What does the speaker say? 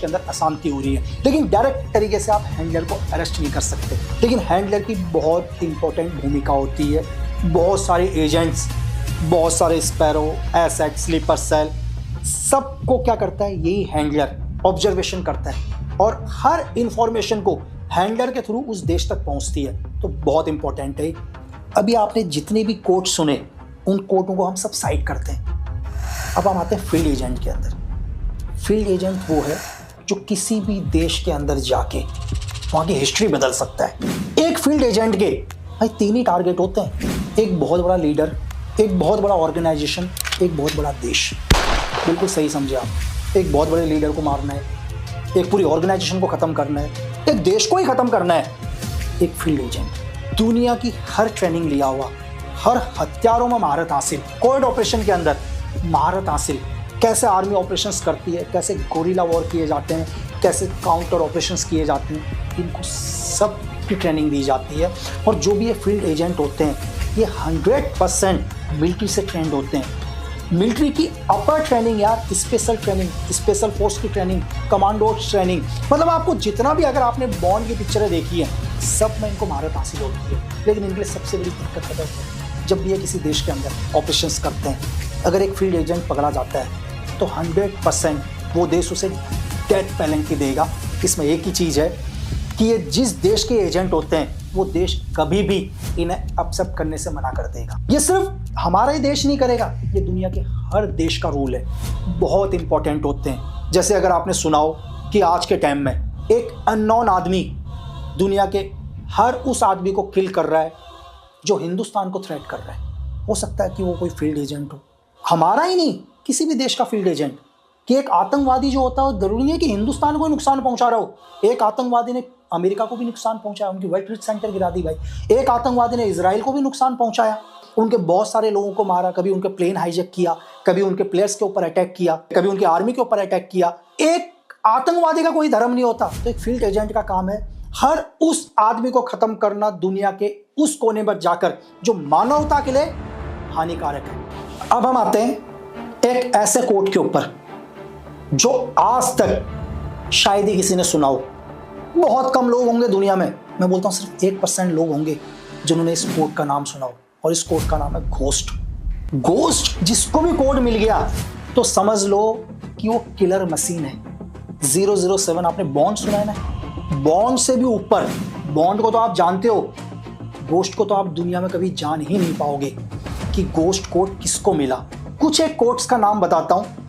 के अंदर अशांति हो रही है, लेकिन डायरेक्ट तरीके से आप हैंडलर को अरेस्ट नहीं कर सकते। लेकिन हैंडलर की बहुत इंपॉर्टेंट भूमिका होती है। बहुत सारे एजेंट्स, बहुत सारे स्पैरो, एसेट, स्लीपर सेल, सबको क्या करता है, यही हैंडलर ऑब्जर्वेशन करता है और हर इंफॉर्मेशन को हैंडलर के थ्रू उस देश तक पहुंचती है। तो बहुत इंपॉर्टेंट है। अभी आपने जितने भी कोड सुने, उन कोडों को हम सब साइड करते हैं। अब हम आते हैं फील्ड एजेंट के अंदर। फील्ड एजेंट वो है जो किसी भी देश के अंदर जाके वहाँ की हिस्ट्री बदल सकता है। एक फील्ड एजेंट के भाई 3 ही टारगेट होते हैं, एक बहुत बड़ा लीडर, एक बहुत बड़ा ऑर्गेनाइजेशन, एक बहुत बड़ा देश। बिल्कुल सही समझे आप। एक बहुत बड़े लीडर को मारना है, एक पूरी ऑर्गेनाइजेशन को ख़त्म करना है, एक देश को ही ख़त्म करना है। एक फील्ड एजेंट दुनिया की हर ट्रेनिंग लिया हुआ, हर हथियारों में महारत हासिल, कोविड ऑपरेशन के अंदर महारत हासिल, कैसे आर्मी ऑपरेशंस करती है, कैसे गोरिल्ला वॉर किए जाते हैं, कैसे काउंटर ऑपरेशंस किए जाते हैं, इनको सब की ट्रेनिंग दी जाती है। और जो भी ये फील्ड एजेंट होते हैं ये 100% मिलिट्री से ट्रेंड होते हैं। मिलिट्री की अपर ट्रेनिंग यार, स्पेशल ट्रेनिंग, स्पेशल फोर्स की ट्रेनिंग, कमांडो ट्रेनिंग, मतलब आपको जितना भी, अगर आपने बॉन्ड की पिक्चरें देखी हैं सब में इनको महारत हासिल होती है। लेकिन इनके लिए सबसे बड़ी दिक्कत पता है, जब भी ये किसी देश के अंदर ऑपरेशंस करते हैं, अगर एक फील्ड एजेंट पकड़ा जाता है तो 100% वो देश उसे डेथ पेनल्टी देगा। इसमें एक ही चीज़ है कि ये जिस देश के एजेंट होते हैं वो देश कभी भी इन्हें एक्सेप्ट करने से मना कर देगा। ये सिर्फ हमारा ही देश नहीं करेगा, ये दुनिया के हर देश का रूल है। बहुत इंपॉर्टेंट होते हैं। जैसे अगर आपने सुना हो कि आज के टाइम में एक अननोन आदमी दुनिया के हर उस आदमी को किल कर रहा है जो हिंदुस्तान को थ्रेट कर रहा है। हो सकता है कि वो कोई फील्ड एजेंट हो, हमारा ही नहीं, किसी भी देश का फील्ड एजेंट। कि एक आतंकवादी जो होता है जरूरी नहीं है कि हिंदुस्तान को नुकसान पहुंचा रहा हो। एक आतंकवादी ने अमेरिका को भी नुकसान पहुंचाया, उनकी वर्ल्ड ट्रेड सेंटर गिरा दी भाई। एक आतंकवादी ने इजराइल को भी नुकसान पहुंचाया, उनके बहुत सारे लोगों को मारा, कभी उनके प्लेन हाईजैक किया, कभी उनके प्लेयर्स के ऊपर अटैक किया, कभी उनकी आर्मी के ऊपर अटैक किया। एक आतंकवादी का कोई धर्म नहीं होता। तो एक फील्ड एजेंट का काम है हर उस आदमी को खत्म करना दुनिया के उस कोने पर जाकर जो मानवता के लिए हानिकारक है। अब हम आते हैं एक ऐसे कोट के ऊपर जो आज तक शायद ही किसी ने सुना हो। बहुत कम लोग होंगे दुनिया में, मैं बोलता हूँ सिर्फ 1% लोग होंगे जिन्होंने इस कोड का नाम सुना हो। और इस कोड का नाम है घोस्ट। घोस्ट जिसको भी कोड मिल गया तो समझ लो कि वो किलर मशीन है। 007 आपने बॉन्ड सुना है ना, बॉन्ड से भी ऊपर। बॉन्ड को तो आप जानते हो, घोस्ट को तो आप दुनिया में कभी जान ही नहीं पाओगे कि घोस्ट कोड किसको मिला। कुछ एक कोड्स का नाम बताता हूँ